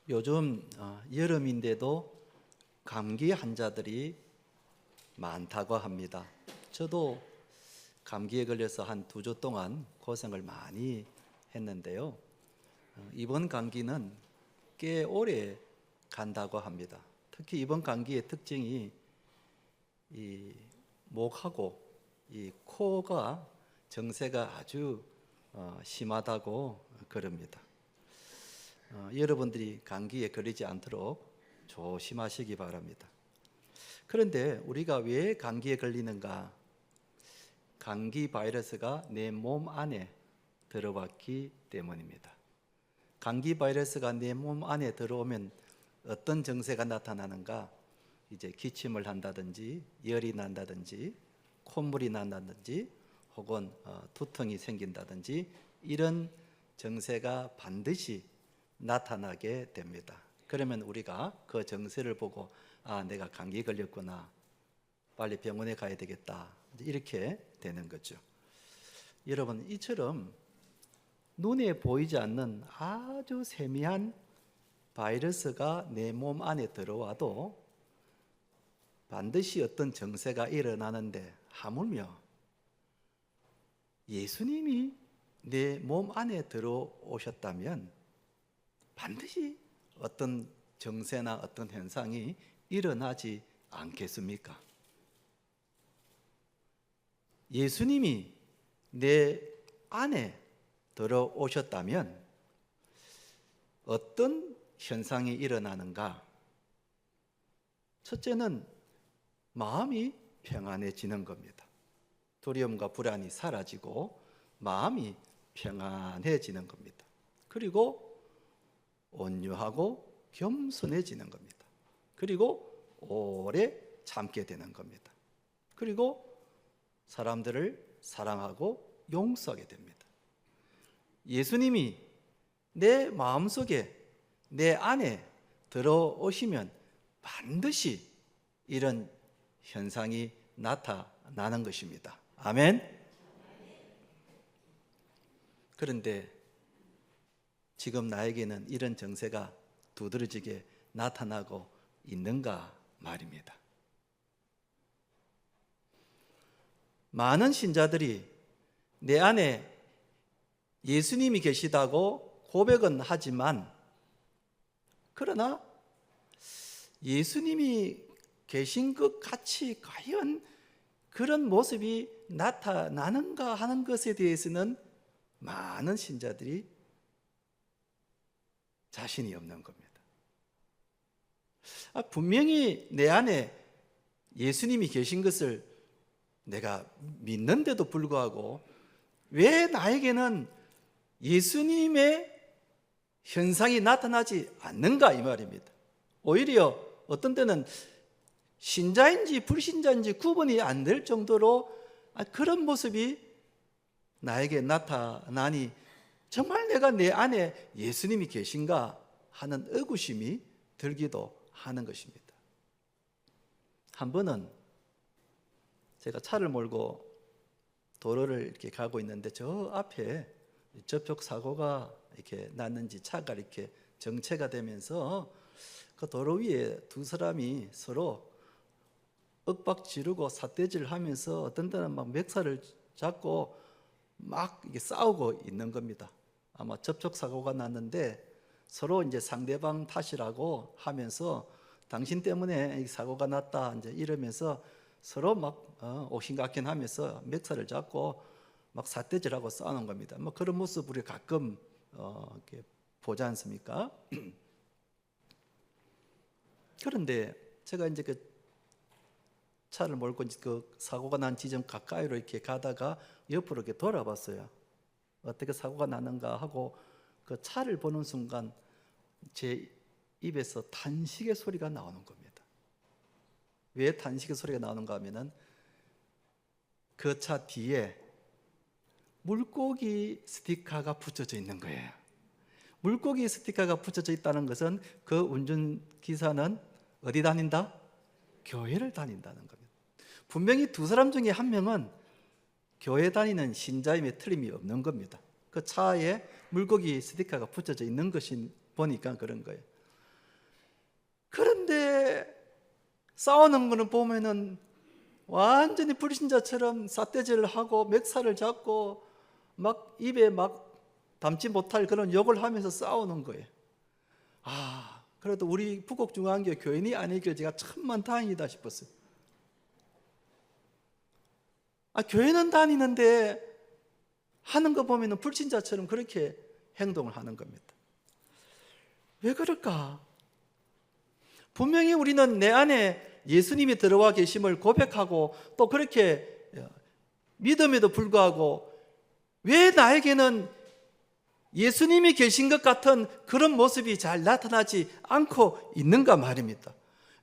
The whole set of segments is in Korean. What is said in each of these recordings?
요즘 여름인데도 감기 환자들이 많다고 합니다. 저도 감기에 걸려서 한 2주 동안 고생을 많이 했는데요. 이번 감기는 꽤 오래 간다고 합니다. 특히 이번 감기의 특징이 이 목하고 이 코가 증세가 아주 심하다고 그럽니다. 여러분들이 감기에 걸리지 않도록 조심하시기 바랍니다. 그런데 우리가 왜 감기에 걸리는가? 감기 바이러스가 내 몸 안에 들어왔기 때문입니다. 감기 바이러스가 내 몸 안에 들어오면 어떤 증세가 나타나는가? 이제 기침을 한다든지 열이 난다든지 콧물이 난다든지 혹은 두통이 생긴다든지 이런 증세가 반드시 나타나게 됩니다. 그러면 우리가 그 증세를 보고 내가 감기 걸렸구나, 빨리 병원에 가야 되겠다, 이렇게 되는 거죠. 여러분, 이처럼 눈에 보이지 않는 아주 세미한 바이러스가 내 몸 안에 들어와도 반드시 어떤 증세가 일어나는데, 하물며 예수님이 내 몸 안에 들어오셨다면 반드시 어떤 증세나 어떤 현상이 일어나지 않겠습니까? 예수님이 내 안에 들어오셨다면 어떤 현상이 일어나는가? 첫째는 마음이 평안해지는 겁니다. 두려움과 불안이 사라지고 마음이 평안해지는 겁니다. 그리고 온유하고 겸손해지는 겁니다. 그리고 오래 참게 되는 겁니다. 그리고 사람들을 사랑하고 용서하게 됩니다. 예수님이 내 마음속에, 내 안에 들어오시면 반드시 이런 현상이 나타나는 것입니다. 아멘. 그런데 지금 나에게는 이런 증세가 두드러지게 나타나고 있는가 말입니다. 많은 신자들이 내 안에 예수님이 계시다고 고백은 하지만, 그러나 예수님이 계신 것 같이 과연 그런 모습이 나타나는가 하는 것에 대해서는 많은 신자들이 자신이 없는 겁니다. 분명히 내 안에 예수님이 계신 것을 내가 믿는데도 불구하고 왜 나에게는 예수님의 현상이 나타나지 않는가, 이 말입니다. 오히려 어떤 때는 신자인지 불신자인지 구분이 안 될 정도로 그런 모습이 나에게 나타나니 정말 내가 내 안에 예수님이 계신가 하는 의구심이 들기도 하는 것입니다. 한 번은 제가 차를 몰고 도로를 이렇게 가고 있는데 저 앞에 접촉 사고가 이렇게 났는지 차가 이렇게 정체가 되면서 그 도로 위에 두 사람이 서로 윽박 지르고 삿대질 하면서 어떤 때는 막 멱살을 잡고 막 이게 싸우고 있는 겁니다. 아마 접촉 사고가 났는데 서로 이제 상대방 탓이라고 하면서 당신 때문에 이 사고가 났다 이제 이러면서 서로 막 오신각견하면서 멱살을 잡고 막 삿대질하고 싸우는 겁니다. 뭐 그런 모습 우리 가끔 이렇게 보지 않습니까? 그런데 제가 이제 그 차를 몰고 그 사고가 난 지점 가까이로 이렇게 가다가 옆으로 이렇게 돌아봤어요. 어떻게 사고가 났는가 하고 그 차를 보는 순간 제 입에서 탄식의 소리가 나오는 겁니다. 왜 탄식의 소리가 나오는가 하면은 그 차 뒤에 물고기 스티커가 붙여져 있는 거예요. 물고기 스티커가 붙여져 있다는 것은 그 운전기사는 어디 다닌다? 교회를 다닌다는 겁니다. 분명히 두 사람 중에 한 명은 교회 다니는 신자임에 틀림이 없는 겁니다. 그 차에 물고기 스티커가 붙여져 있는 것이 보니까 그런 거예요. 그런데 싸우는 거는 보면은 완전히 불신자처럼 삿대질을 하고 멱살을 잡고 막 입에 막 담지 못할 그런 욕을 하면서 싸우는 거예요. 그래도 우리 부곡중앙교 교인이 아니길 제가 천만 다행이다 싶었어요. 교회는 다니는데 하는 거 보면 불신자처럼 그렇게 행동을 하는 겁니다. 왜 그럴까? 분명히 우리는 내 안에 예수님이 들어와 계심을 고백하고 또 그렇게 믿음에도 불구하고 왜 나에게는 예수님이 계신 것 같은 그런 모습이 잘 나타나지 않고 있는가 말입니다.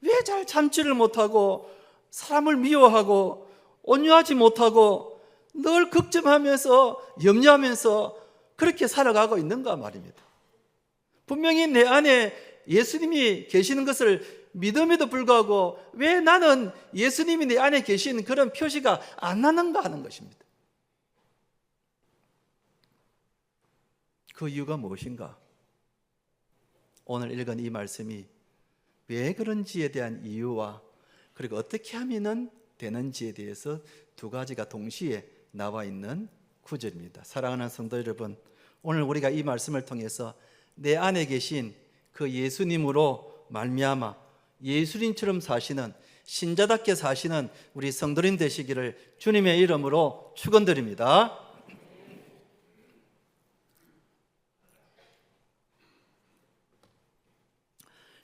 왜 잘 참지를 못하고 사람을 미워하고 온유하지 못하고 늘 걱정하면서 염려하면서 그렇게 살아가고 있는가 말입니다. 분명히 내 안에 예수님이 계시는 것을 믿음에도 불구하고 왜 나는 예수님이 내 안에 계신 그런 표시가 안 나는가 하는 것입니다. 그 이유가 무엇인가? 오늘 읽은 이 말씀이 왜 그런지에 대한 이유와 그리고 어떻게 하면 되는지에 대해서 두 가지가 동시에 나와 있는 구절입니다. 사랑하는 성도 여러분, 오늘 우리가 이 말씀을 통해서 내 안에 계신 그 예수님으로 말미암아 예수님처럼 사시는 신자답게 사시는 우리 성도님 되시기를 주님의 이름으로 축원드립니다.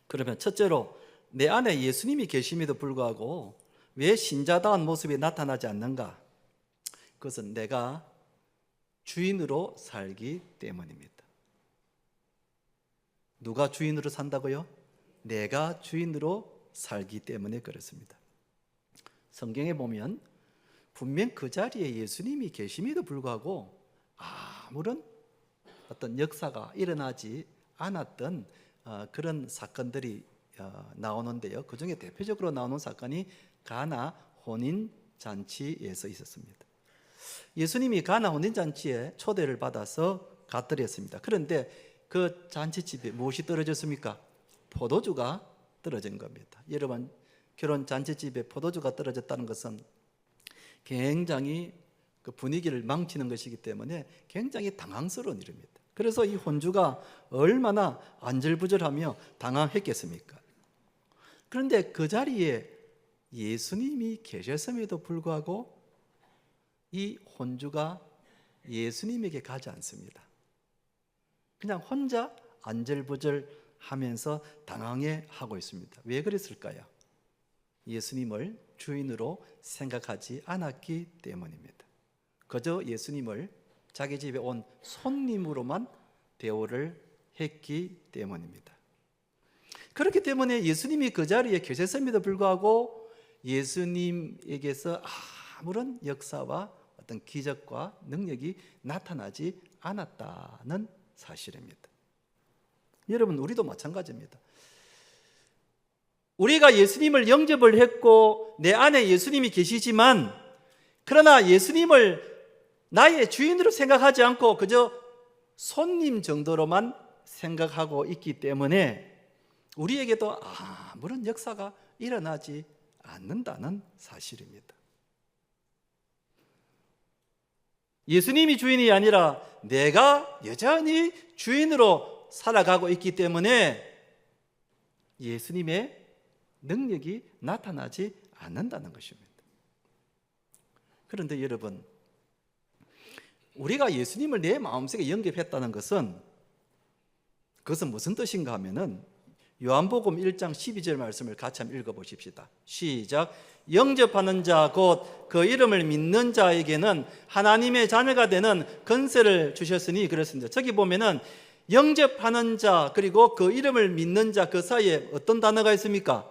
그러면 첫째로 내 안에 예수님이 계심에도 불구하고 왜 신자다운 모습이 나타나지 않는가? 그것은 내가 주인으로 살기 때문입니다. 누가 주인으로 산다고요? 내가 주인으로 살기 때문에 그렇습니다. 성경에 보면 분명 그 자리에 예수님이 계심에도 불구하고 아무런 어떤 역사가 일어나지 않았던 그런 사건들이 나오는데요. 그 중에 대표적으로 나오는 사건이 가나 혼인잔치에서 있었습니다. 예수님이 가나 혼인잔치에 초대를 받아서 갔더랬습니다. 그런데 그 잔치집에 무엇이 떨어졌습니까? 포도주가 떨어진 겁니다. 여러분, 결혼 잔치집에 포도주가 떨어졌다는 것은 굉장히 그 분위기를 망치는 것이기 때문에 굉장히 당황스러운 일입니다. 그래서 이 혼주가 얼마나 안절부절하며 당황했겠습니까? 그런데 그 자리에 예수님이 계셨음에도 불구하고 이 혼주가 예수님에게 가지 않습니다. 그냥 혼자 안절부절하면서 당황해하고 있습니다. 왜 그랬을까요? 예수님을 주인으로 생각하지 않았기 때문입니다. 그저 예수님을 자기 집에 온 손님으로만 대우를 했기 때문입니다. 그렇기 때문에 예수님이 그 자리에 계셨음에도 불구하고 예수님에게서 아무런 역사와 어떤 기적과 능력이 나타나지 않았다는 사실입니다. 여러분, 우리도 마찬가지입니다. 우리가 예수님을 영접을 했고 내 안에 예수님이 계시지만 그러나 예수님을 나의 주인으로 생각하지 않고 그저 손님 정도로만 생각하고 있기 때문에 우리에게도 아무런 역사가 일어나지 않는다는 사실입니다. 예수님이 주인이 아니라 내가 여전히 주인으로 살아가고 있기 때문에 예수님의 능력이 나타나지 않는다는 것입니다. 그런데 여러분, 우리가 예수님을 내 마음속에 영접했다는 것은 그것은 무슨 뜻인가 하면은 요한복음 1장 12절 말씀을 같이 한번 읽어보십시다. 시작. 영접하는 자 곧 그 이름을 믿는 자에게는 하나님의 자녀가 되는 권세를 주셨으니 그렇습니다. 저기 보면은 영접하는 자 그리고 그 이름을 믿는 자 그 사이에 어떤 단어가 있습니까?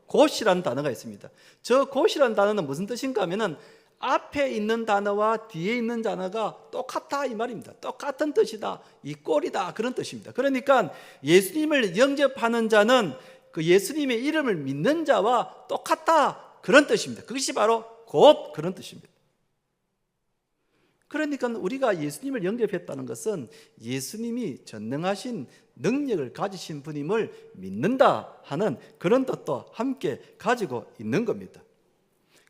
곧이라는 단어가 있습니다. 저 곧이라는 단어는 무슨 뜻인가 하면은 앞에 있는 단어와 뒤에 있는 단어가 똑같다 이 말입니다. 똑같은 뜻이다, 이 꼴이다 그런 뜻입니다. 그러니까 예수님을 영접하는 자는 그 예수님의 이름을 믿는 자와 똑같다 그런 뜻입니다. 그것이 바로 곧 그런 뜻입니다. 그러니까 우리가 예수님을 영접했다는 것은 예수님이 전능하신 능력을 가지신 분임을 믿는다 하는 그런 뜻도 함께 가지고 있는 겁니다.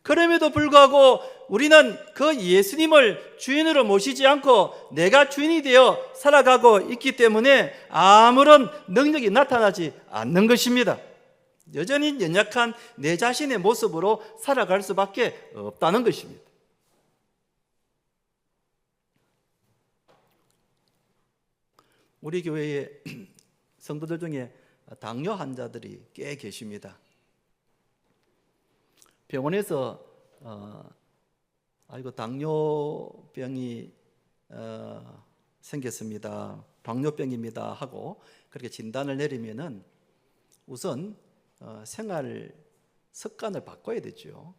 그럼에도 불구하고 우리는 그 예수님을 주인으로 모시지 않고 내가 주인이 되어 살아가고 있기 때문에 아무런 능력이 나타나지 않는 것입니다. 여전히 연약한 내 자신의 모습으로 살아갈 수밖에 없다는 것입니다. 우리 교회에 성도들 중에 당뇨 환자들이 꽤 계십니다. 병원에서 당뇨병이 생겼습니다, 당뇨병입니다 하고 그렇게 진단을 내리면은 우선 생활 습관을 바꿔야 되죠.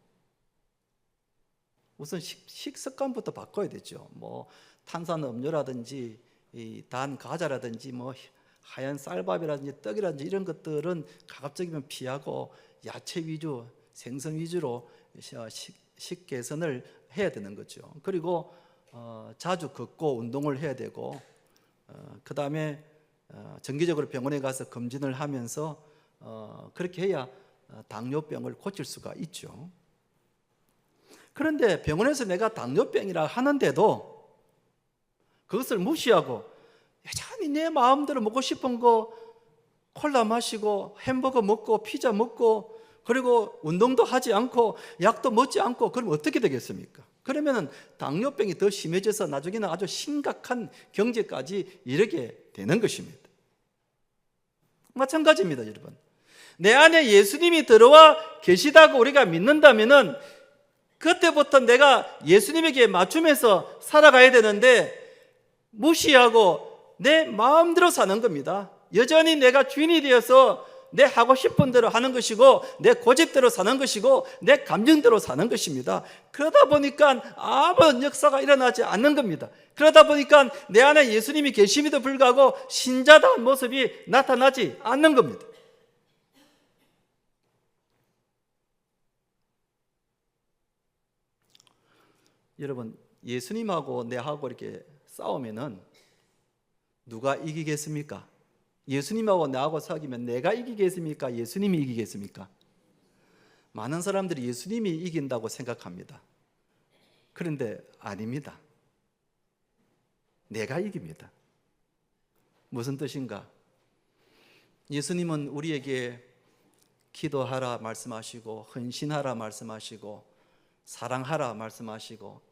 우선 식습관부터 바꿔야 되죠. 뭐 탄산음료라든지 이 단 과자라든지 뭐 하얀 쌀밥이라든지 떡이라든지 이런 것들은 가급적이면 피하고 야채 위주, 생선 위주로 식 개선을 해야 되는 거죠. 그리고 자주 걷고 운동을 해야 되고 그 다음에 정기적으로 병원에 가서 검진을 하면서 그렇게 해야 당뇨병을 고칠 수가 있죠. 그런데 병원에서 내가 당뇨병이라 하는데도 그것을 무시하고 여전히 내 마음대로 먹고 싶은 거 콜라 마시고 햄버거 먹고 피자 먹고 그리고 운동도 하지 않고 약도 먹지 않고 그러면 어떻게 되겠습니까? 그러면 당뇨병이 더 심해져서 나중에는 아주 심각한 경제까지 이르게 되는 것입니다. 마찬가지입니다, 여러분. 내 안에 예수님이 들어와 계시다고 우리가 믿는다면은 그때부터 내가 예수님에게 맞추면서 살아가야 되는데 무시하고 내 마음대로 사는 겁니다. 여전히 내가 주인이 되어서 내 하고 싶은 대로 하는 것이고 내 고집대로 사는 것이고 내 감정대로 사는 것입니다. 그러다 보니까 아무런 역사가 일어나지 않는 겁니다. 그러다 보니까 내 안에 예수님이 계심에도 불구하고 신자다운 모습이 나타나지 않는 겁니다. 여러분, 예수님하고 내하고 이렇게 싸우면은 누가 이기겠습니까? 예수님하고 나하고 싸우면 내가 이기겠습니까? 예수님이 이기겠습니까? 많은 사람들이 예수님이 이긴다고 생각합니다. 그런데 아닙니다. 내가 이깁니다. 무슨 뜻인가? 예수님은 우리에게 기도하라 말씀하시고 헌신하라 말씀하시고 사랑하라 말씀하시고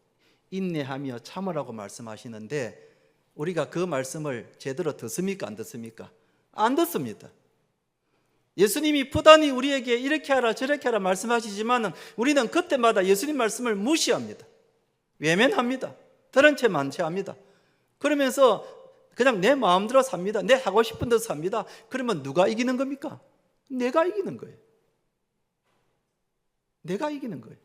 인내하며 참으라고 말씀하시는데 우리가 그 말씀을 제대로 듣습니까? 안 듣습니까? 안 듣습니다. 예수님이 부단히 우리에게 이렇게 하라 저렇게 하라 말씀하시지만 우리는 그때마다 예수님 말씀을 무시합니다. 외면합니다. 들은 채 만체합니다. 그러면서 그냥 내 마음대로 삽니다. 내 하고 싶은 대로 삽니다. 그러면 누가 이기는 겁니까? 내가 이기는 거예요. 내가 이기는 거예요.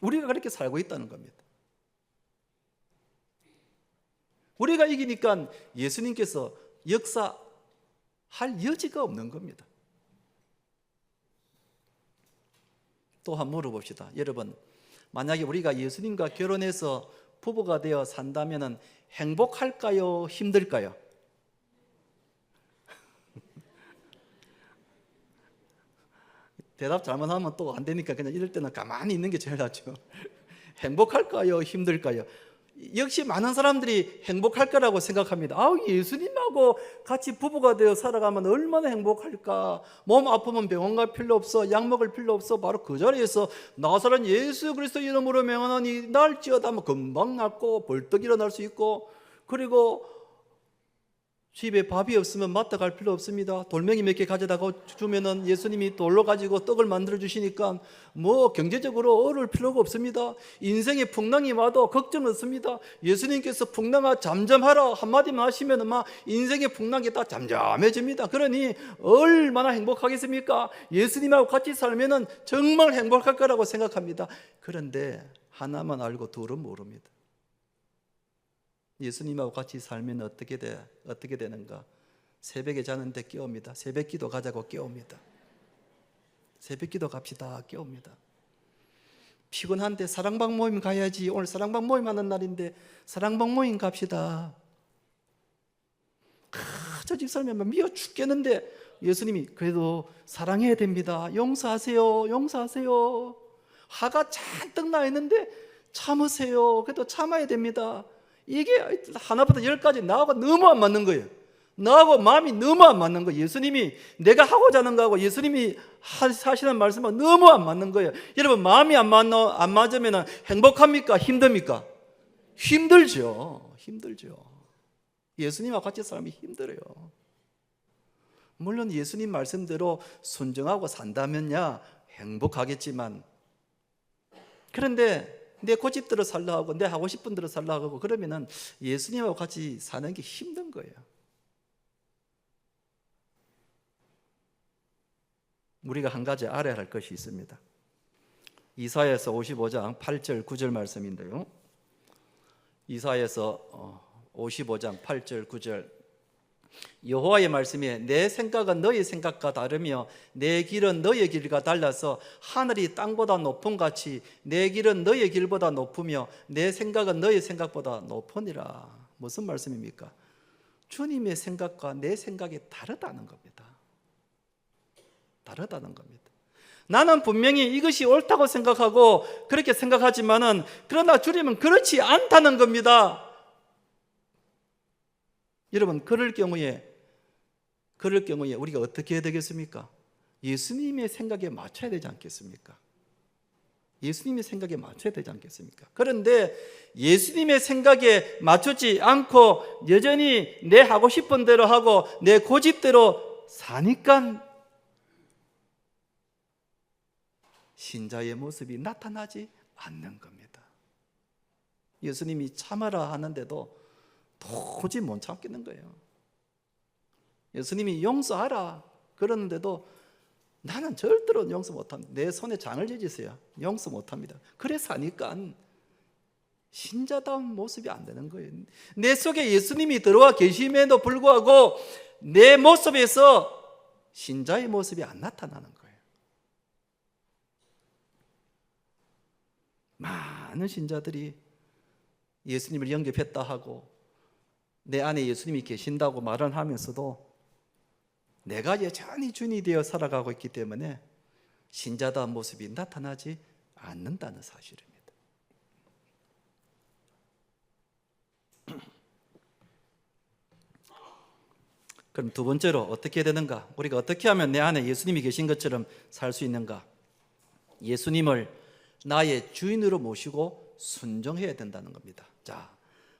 우리가 그렇게 살고 있다는 겁니다. 우리가 이기니까 예수님께서 역사할 여지가 없는 겁니다. 또 한 번 물어봅시다. 여러분, 만약에 우리가 예수님과 결혼해서 부부가 되어 산다면 행복할까요? 힘들까요? 대답 잘못하면 또 안 되니까 그냥 이럴 때는 가만히 있는 게 제일 낫죠. 행복할까요? 힘들까요? 역시 많은 사람들이 행복할 거라고 생각합니다. 예수님하고 같이 부부가 되어 살아가면 얼마나 행복할까. 몸 아프면 병원 갈 필요 없어. 약 먹을 필요 없어. 바로 그 자리에서 나사렛 예수 그리스도 이름으로 명하노니 날지어다 하면 금방 낫고 벌떡 일어날 수 있고, 그리고 집에 밥이 없으면 마트 갈 필요 없습니다. 돌멩이 몇 개 가져다가 주면은 예수님이 돌로 가지고 떡을 만들어 주시니까 뭐 경제적으로 어려울 필요가 없습니다. 인생에 풍랑이 와도 걱정 없습니다. 예수님께서 풍랑아 잠잠하라 한마디만 하시면은 막 인생의 풍랑이 다 잠잠해집니다. 그러니 얼마나 행복하겠습니까? 예수님하고 같이 살면은 정말 행복할 거라고 생각합니다. 그런데 하나만 알고 둘은 모릅니다. 예수님하고 같이 살면 어떻게 되는가? 새벽에 자는데 깨웁니다. 새벽 기도 가자고 깨웁니다. 새벽 기도 갑시다 깨웁니다. 피곤한데 사랑방 모임 가야지. 오늘 사랑방 모임 하는 날인데 사랑방 모임 갑시다. 저 집사람이 미워 죽겠는데 예수님이 그래도 사랑해야 됩니다. 용서하세요. 용서하세요. 화가 잔뜩 나 있는데 참으세요. 그래도 참아야 됩니다. 이게 하나부터 열까지 나하고 너무 안 맞는 거예요. 나하고 마음이 너무 안 맞는 거예요. 예수님이 내가 하고자 하는 거하고 예수님이 하시는 말씀은 너무 안 맞는 거예요. 여러분, 마음이 안 맞으면 행복합니까? 힘듭니까? 힘들죠. 힘들죠. 예수님과 같이 살면 힘들어요. 물론 예수님 말씀대로 순종하고 산다면야 행복하겠지만, 그런데 내 고집대로 살라 하고 내 하고 싶은 대로 살라 하고 그러면은 예수님하고 같이 사는 게 힘든 거예요. 우리가 한 가지 알아야 할 것이 있습니다. 이사야서 55장 8절 9절 말씀인데요. 이사야서 55장 8절 9절, 여호와의 말씀에 내 생각은 너의 생각과 다르며 내 길은 너의 길과 달라서 하늘이 땅보다 높음 같이 내 길은 너의 길보다 높으며 내 생각은 너의 생각보다 높으니라. 무슨 말씀입니까? 주님의 생각과 내 생각이 다르다는 겁니다. 다르다는 겁니다. 나는 분명히 이것이 옳다고 생각하고 그렇게 생각하지만은 그러나 주님은 그렇지 않다는 겁니다. 여러분, 그럴 경우에 우리가 어떻게 해야 되겠습니까? 예수님의 생각에 맞춰야 되지 않겠습니까? 예수님의 생각에 맞춰야 되지 않겠습니까? 그런데 예수님의 생각에 맞추지 않고 여전히 내 하고 싶은 대로 하고 내 고집대로 사니까 신자의 모습이 나타나지 않는 겁니다. 예수님이 참아라 하는데도 도저히 못 참겠는 거예요. 예수님이 용서하라 그러는데도 나는 절대로 용서 못합니다. 내 손에 장을 지지세요. 용서 못합니다. 그래서 하니까 신자다운 모습이 안 되는 거예요. 내 속에 예수님이 들어와 계심에도 불구하고 내 모습에서 신자의 모습이 안 나타나는 거예요. 많은 신자들이 예수님을 영접했다 하고 내 안에 예수님이 계신다고 말을 하면서도 내가 여전히 주인이 되어 살아가고 있기 때문에 신자다운 모습이 나타나지 않는다는 사실입니다. 그럼 두 번째로 어떻게 되는가? 우리가 어떻게 하면 내 안에 예수님이 계신 것처럼 살 수 있는가? 예수님을 나의 주인으로 모시고 순종해야 된다는 겁니다. 자,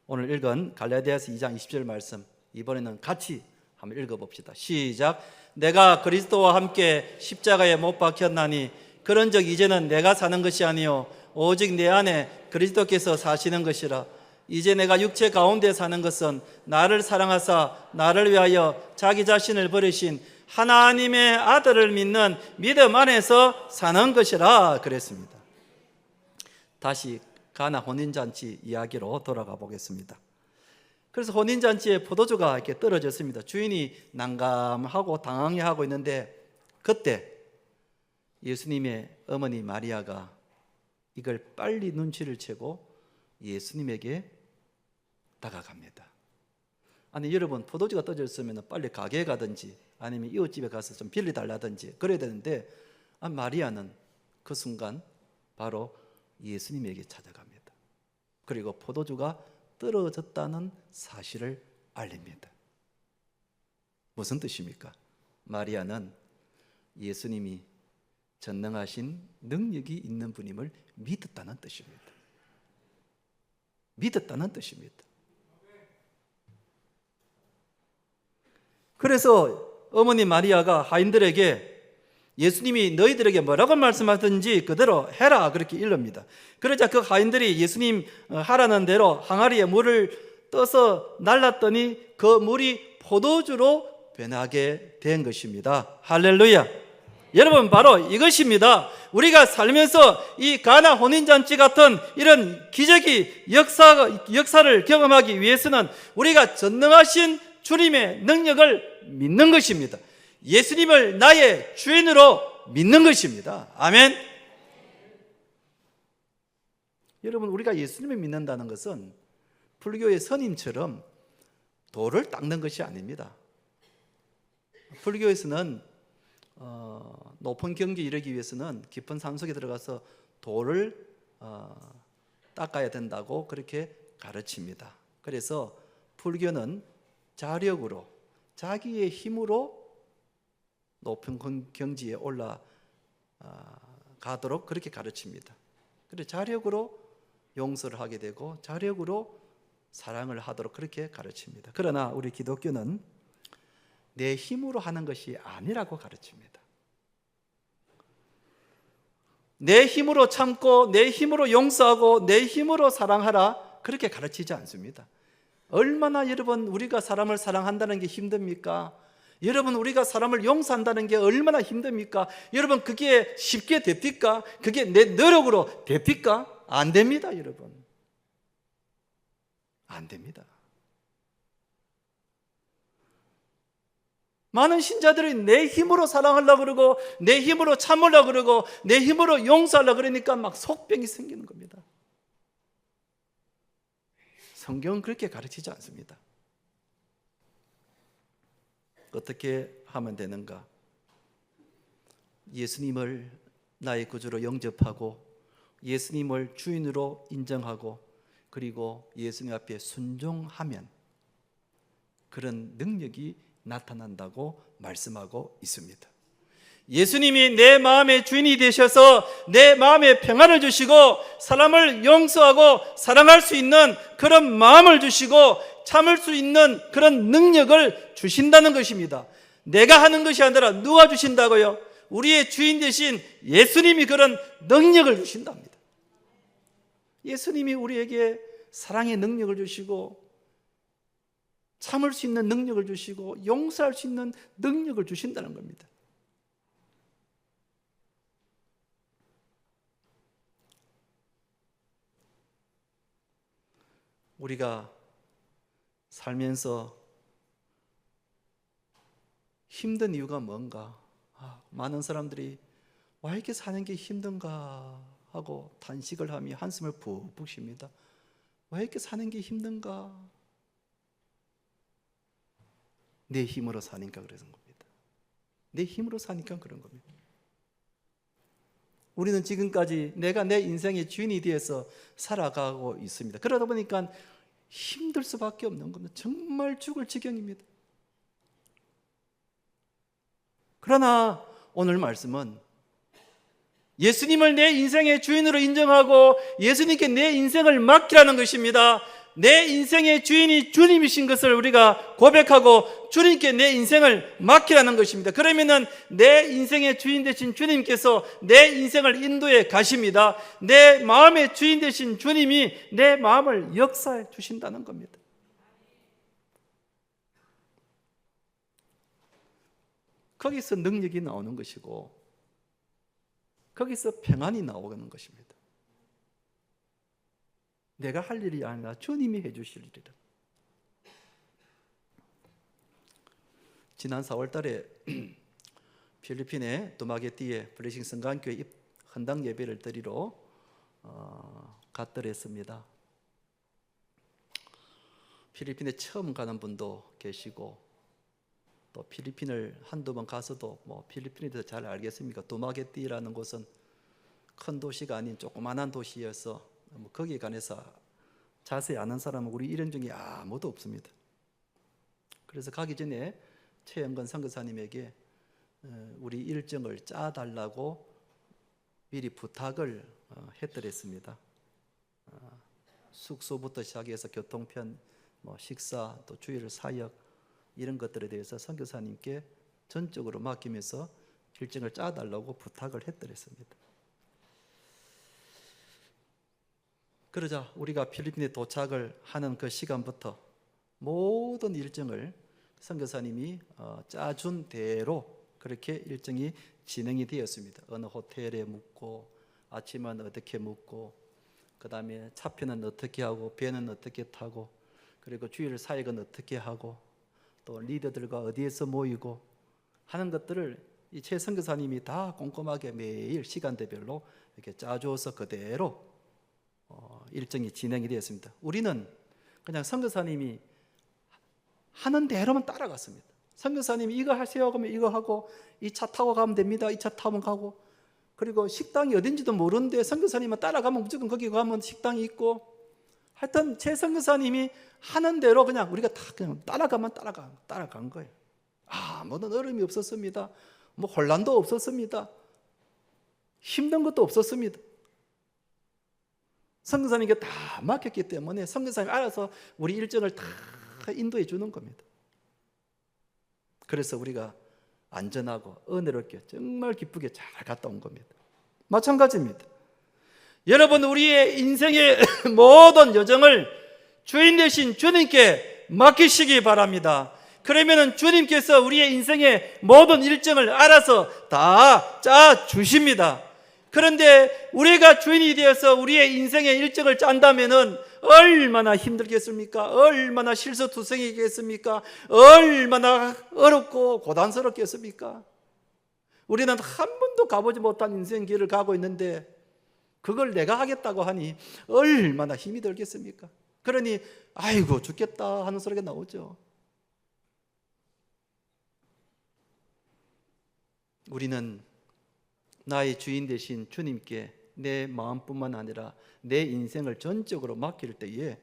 오늘 읽은 갈라디아서 2장 20절 말씀, 이번에는 같이 한번 읽어봅시다. 시작. 내가 그리스도와 함께 십자가에 못 박혔나니 그런즉 이제는 내가 사는 것이 아니요 오직 내 안에 그리스도께서 사시는 것이라. 이제 내가 육체 가운데 사는 것은 나를 사랑하사 나를 위하여 자기 자신을 버리신 하나님의 아들을 믿는 믿음 안에서 사는 것이라 그랬습니다. 다시 가나 혼인잔치 이야기로 돌아가 보겠습니다. 그래서 혼인잔치에 포도주가 이렇게 떨어졌습니다. 주인이 난감하고 당황해하고 있는데 그때 예수님의 어머니 마리아가 이걸 빨리 눈치를 채고 예수님에게 다가갑니다. 아니 여러분, 포도주가 떨어졌으면 빨리 가게에 가든지 아니면 이웃집에 가서 좀 빌려달라든지 그래야 되는데 마리아는 그 순간 바로 예수님에게 찾아갑니다. 그리고 포도주가 떨어졌다는 사실을 알립니다. 무슨 뜻입니까? 마리아는 예수님이 전능하신 능력이 있는 분임을 믿었다는 뜻입니다. 믿었다는 뜻입니다. 그래서 어머니 마리아가 하인들에게 예수님이 너희들에게 뭐라고 말씀하든지 그대로 해라 그렇게 일릅니다. 그러자 그 하인들이 예수님 하라는 대로 항아리에 물을 떠서 날랐더니 그 물이 포도주로 변하게 된 것입니다. 할렐루야. 여러분, 바로 이것입니다. 우리가 살면서 이 가나 혼인잔치 같은 이런 기적의 역사를 경험하기 위해서는 우리가 전능하신 주님의 능력을 믿는 것입니다. 예수님을 나의 주인으로 믿는 것입니다. 아멘. 여러분, 우리가 예수님을 믿는다는 것은 불교의 스님처럼 돌을 닦는 것이 아닙니다. 불교에서는 높은 경지에 이르기 위해서는 깊은 산속에 들어가서 돌을 닦아야 된다고 그렇게 가르칩니다. 그래서 불교는 자력으로, 자기의 힘으로 높은 경지에 올라가도록 그렇게 가르칩니다. 그래서 자력으로 용서를 하게 되고 자력으로 사랑을 하도록 그렇게 가르칩니다. 그러나 우리 기독교는 내 힘으로 하는 것이 아니라고 가르칩니다. 내 힘으로 참고 내 힘으로 용서하고 내 힘으로 사랑하라, 그렇게 가르치지 않습니다. 얼마나 여러분 우리가 사람을 사랑한다는 게 힘듭니까? 여러분 우리가 사람을 용서한다는 게 얼마나 힘듭니까? 여러분 그게 쉽게 됩니까? 그게 내 노력으로 됩니까? 안 됩니다, 여러분. 안 됩니다. 많은 신자들이 내 힘으로 사랑하려고 그러고 내 힘으로 참으려고 그러고 내 힘으로 용서하려고 그러니까 막 속병이 생기는 겁니다. 성경은 그렇게 가르치지 않습니다. 어떻게 하면 되는가? 예수님을 나의 구주로 영접하고 예수님을 주인으로 인정하고 그리고 예수님 앞에 순종하면 그런 능력이 나타난다고 말씀하고 있습니다. 예수님이 내 마음의 주인이 되셔서 내 마음에 평안을 주시고 사람을 용서하고 사랑할 수 있는 그런 마음을 주시고 참을 수 있는 그런 능력을 주신다는 것입니다. 내가 하는 것이 아니라 누가 주신다고요? 우리의 주인 되신 예수님이 그런 능력을 주신답니다. 예수님이 우리에게 사랑의 능력을 주시고 참을 수 있는 능력을 주시고 용서할 수 있는 능력을 주신다는 겁니다. 우리가 살면서 힘든 이유가 뭔가? 많은 사람들이 왜 이렇게 사는 게 힘든가 하고 탄식을 하며 한숨을 푹푹 쉽니다. 왜 이렇게 사는 게 힘든가? 내 힘으로 사니까 그런 겁니다. 내 힘으로 사니까 그런 겁니다. 우리는 지금까지 내가 내 인생의 주인이 되어서 살아가고 있습니다. 그러다 보니까 힘들 수밖에 없는 겁니다. 정말 죽을 지경입니다. 그러나 오늘 말씀은 예수님을 내 인생의 주인으로 인정하고 예수님께 내 인생을 맡기라는 것입니다. 내 인생의 주인이 주님이신 것을 우리가 고백하고 주님께 내 인생을 맡기라는 것입니다. 그러면은 내 인생의 주인 되신 주님께서 내 인생을 인도해 가십니다. 내 마음의 주인 되신 주님이 내 마음을 역사해 주신다는 겁니다. 거기서 능력이 나오는 것이고 거기서 평안이 나오는 것입니다. 내가 할 일이 아니라 주님이 해주실 일이다. 지난 4월 달에 필리핀의 두마게띠에 블레싱 성강교회 헌당 예배를 드리러 갔더랬습니다. 필리핀에 처음 가는 분도 계시고 또 필리핀을 한두 번 가서도 필리핀에 대해서 잘 알겠습니까? 두마게띠라는 곳은 큰 도시가 아닌 조그만한 도시여서 거기에 관해서 자세히 아는 사람은 우리 일행 중에 아무도 없습니다. 그래서 가기 전에 최영건 선교사님에게 우리 일정을 짜달라고 미리 부탁을 했더랬습니다. 숙소부터 시작해서 교통편, 식사, 또 주일 사역 이런 것들에 대해서 선교사님께 전적으로 맡기면서 일정을 짜달라고 부탁을 했더랬습니다. 그러자 우리가 필리핀에 도착을 하는 그 시간부터 모든 일정을 선교사님이 짜준 대로 그렇게 일정이 진행이 되었습니다. 어느 호텔에 묵고 아침은 어떻게 묵고 그 다음에 차표는 어떻게 하고 배는 어떻게 타고 그리고 주일 사역은 어떻게 하고 또 리더들과 어디에서 모이고 하는 것들을 이 최 선교사님이 다 꼼꼼하게 매일 시간대별로 이렇게 짜주어서 그대로 일정이 진행이 되었습니다. 우리는 그냥 선교사님이 하는 대로만 따라갔습니다. 선교사님이 이거 하세요 그러면 이거 하고, 이 차 타고 가면 됩니다. 이 차 타면 가고, 그리고 식당이 어딘지도 모르는데 선교사님만 따라가면 무조건 거기 가면 식당이 있고, 하여튼 제 선교사님이 하는 대로 그냥 우리가 다 그냥 따라간 거예요. 아무런 어려움이 없었습니다. 뭐 혼란도 없었습니다. 힘든 것도 없었습니다. 선교사님께 다 맡겼기 때문에 선교사님이 알아서 우리 일정을 다 인도해 주는 겁니다. 그래서 우리가 안전하고 은혜롭게 정말 기쁘게 잘 갔다 온 겁니다. 마찬가지입니다. 여러분, 우리의 인생의 모든 여정을 주인 되신 주님께 맡기시기 바랍니다. 그러면 주님께서 우리의 인생의 모든 일정을 알아서 다 짜 주십니다. 그런데 우리가 주인이 되어서 우리의 인생의 일정을 짠다면 얼마나 힘들겠습니까? 얼마나 실수투성이겠습니까? 얼마나 어렵고 고단스럽겠습니까? 우리는 한 번도 가보지 못한 인생 길을 가고 있는데 그걸 내가 하겠다고 하니 얼마나 힘이 들겠습니까? 그러니 아이고 죽겠다 하는 소리가 나오죠. 우리는 나의 주인 되신 주님께 내 마음뿐만 아니라 내 인생을 전적으로 맡길 때에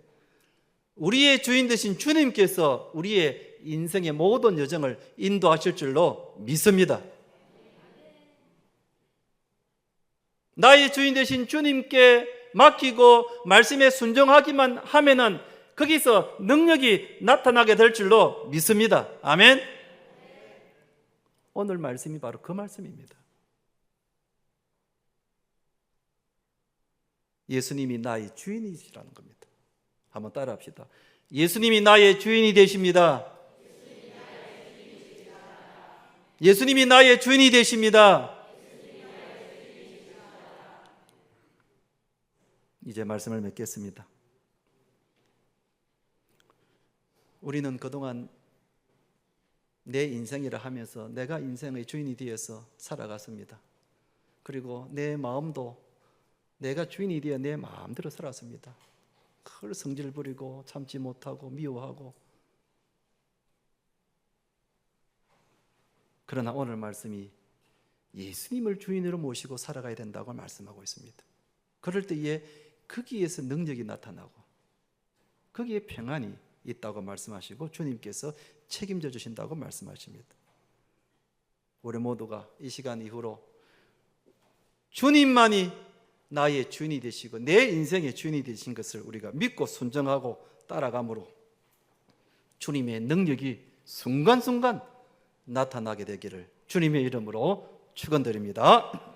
우리의 주인 되신 주님께서 우리의 인생의 모든 여정을 인도하실 줄로 믿습니다. 나의 주인 되신 주님께 맡기고 말씀에 순종하기만 하면은 거기서 능력이 나타나게 될 줄로 믿습니다. 아멘. 오늘 말씀이 바로 그 말씀입니다. 예수님이 나의 주인이시라는 겁니다. 한번 따라합시다. 예수님이 나의 주인이 되십니다. 예수님이 나의 주인이 되십니다. 이제 말씀을 맺겠습니다. 우리는 그동안 내 인생이라 하면서 내가 인생의 주인이 되어서 살아갔습니다. 그리고 내 마음도 내가 주인이 되어 내 마음대로 살았습니다. 큰 성질 부리고 참지 못하고 미워하고. 그러나 오늘 말씀이 예수님을 주인으로 모시고 살아가야 된다고 말씀하고 있습니다. 그럴 때에 거기에서 능력이 나타나고 거기에 평안이 있다고 말씀하시고 주님께서 책임져 주신다고 말씀하십니다. 우리 모두가 이 시간 이후로 주님만이 나의 주인이 되시고 내 인생의 주인이 되신 것을 우리가 믿고 순종하고 따라감으로 주님의 능력이 순간순간 나타나게 되기를 주님의 이름으로 축원드립니다.